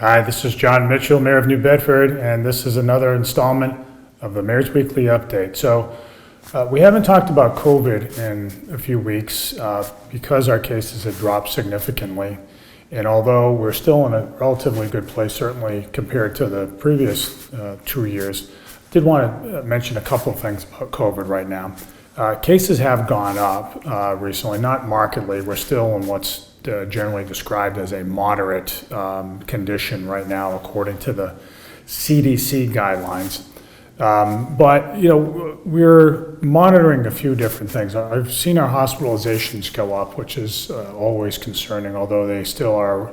Hi, this is Jon Mitchell, Mayor of New Bedford, and this is another installment of the Mayor's Weekly Update. So we haven't talked about COVID in a few weeks because our cases have dropped significantly. And although we're still in a relatively good place, certainly compared to the previous 2 years, I did want to mention a couple of things about COVID right now. Cases have gone up recently, not markedly. We're still in what's generally described as a moderate condition right now, according to the CDC guidelines. But, we're monitoring a few different things. I've seen our hospitalizations go up, which is always concerning, although they still are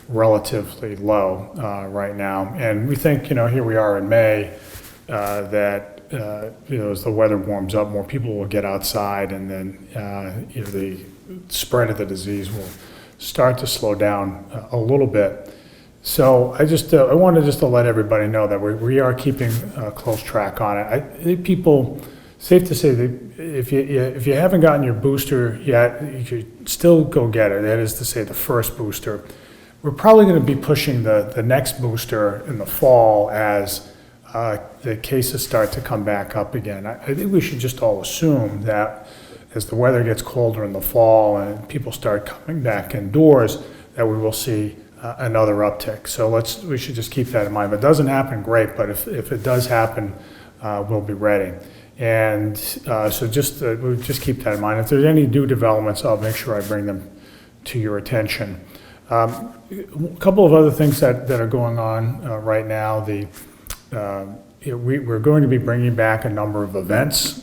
relatively low right now. And we think, here we are in May, that as the weather warms up, more people will get outside, and then the spread of the disease will start to slow down a little bit. So I wanted just to let everybody know that we are keeping close track on it. I think people, safe to say that if you haven't gotten your booster yet, you could still go get it. That is to say, the first booster. We're probably going to be pushing the next booster in the fall as the cases start to come back up again. I think we should just all assume that as the weather gets colder in the fall and people start coming back indoors, that we will see another uptick. So we should just keep that in mind. If it doesn't happen, great, but if it does happen, we'll be ready. And so we'll just keep that in mind. If there's any new developments, I'll make sure I bring them to your attention. A couple of other things that are going on right now. We're going to be bringing back a number of events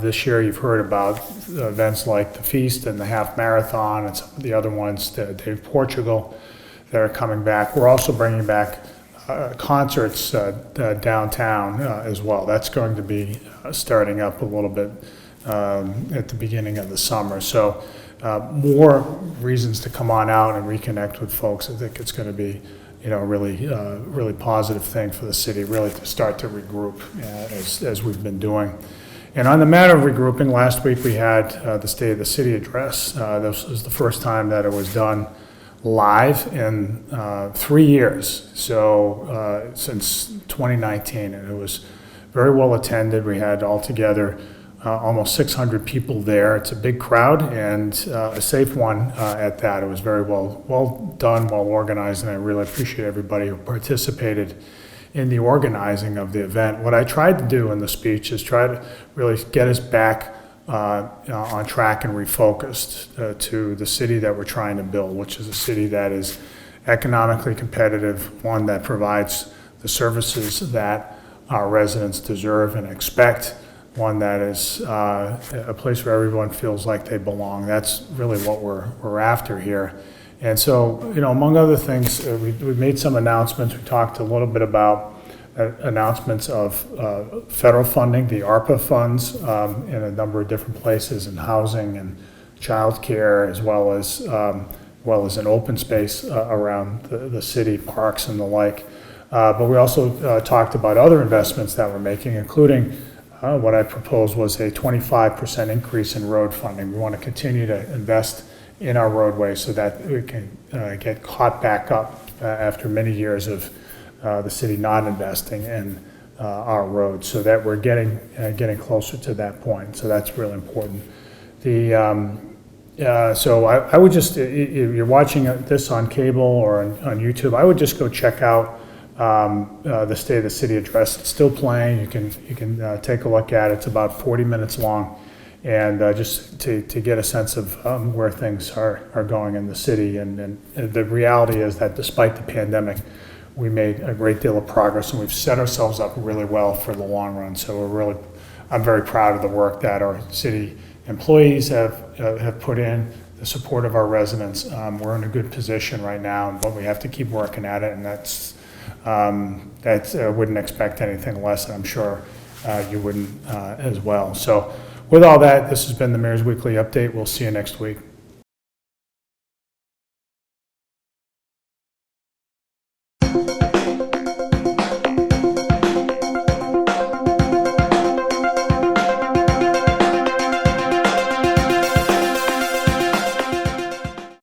this year. You've heard about events like the Feast and the Half Marathon and some of the other ones, the Day of Portugal, that are coming back. We're also bringing back concerts downtown as well. That's going to be starting up a little bit at the beginning of the summer. So more reasons to come on out and reconnect with folks. I think it's going to be really positive thing for the city, really to start to regroup as we've been doing. And on the matter of regrouping, last week we had the State of the City address. This was the first time that it was done live in 3 years, so since 2019, and it was very well attended. We had altogether almost 600 people there. It's a big crowd and a safe one at that. It was very well done, well organized, and I really appreciate everybody who participated in the organizing of the event. What I tried to do in the speech is try to really get us back on track and refocused to the city that we're trying to build, which is a city that is economically competitive, one that provides the services that our residents deserve and expect, one that is a place where everyone feels like they belong. That's really what we're after here. And so, among other things, we've made some announcements. We talked a little bit about announcements of federal funding, the ARPA funds, in a number of different places, in housing and childcare, as well as an open space around the city, parks and the like. But we also talked about other investments that we're making, including what I proposed was a 25% increase in road funding. We want to continue to invest in our roadways so that we can get caught back up after many years of the city not investing in our roads, so that we're getting closer to that point. So that's really important. So I would just, if you're watching this on cable or on YouTube, I would just go check out the State of the City address. It's still playing. You can take a look at it. It's about 40 minutes long, and just to get a sense of where things are going in the city. And the reality is that despite the pandemic, we made a great deal of progress, and we've set ourselves up really well for the long run. So I'm very proud of the work that our city employees have put in, the support of our residents. We're in a good position right now, but we have to keep working at it, and I wouldn't expect anything less, and I'm sure you wouldn't as well. So with all that, this has been the Mayor's Weekly Update. We'll see you next week.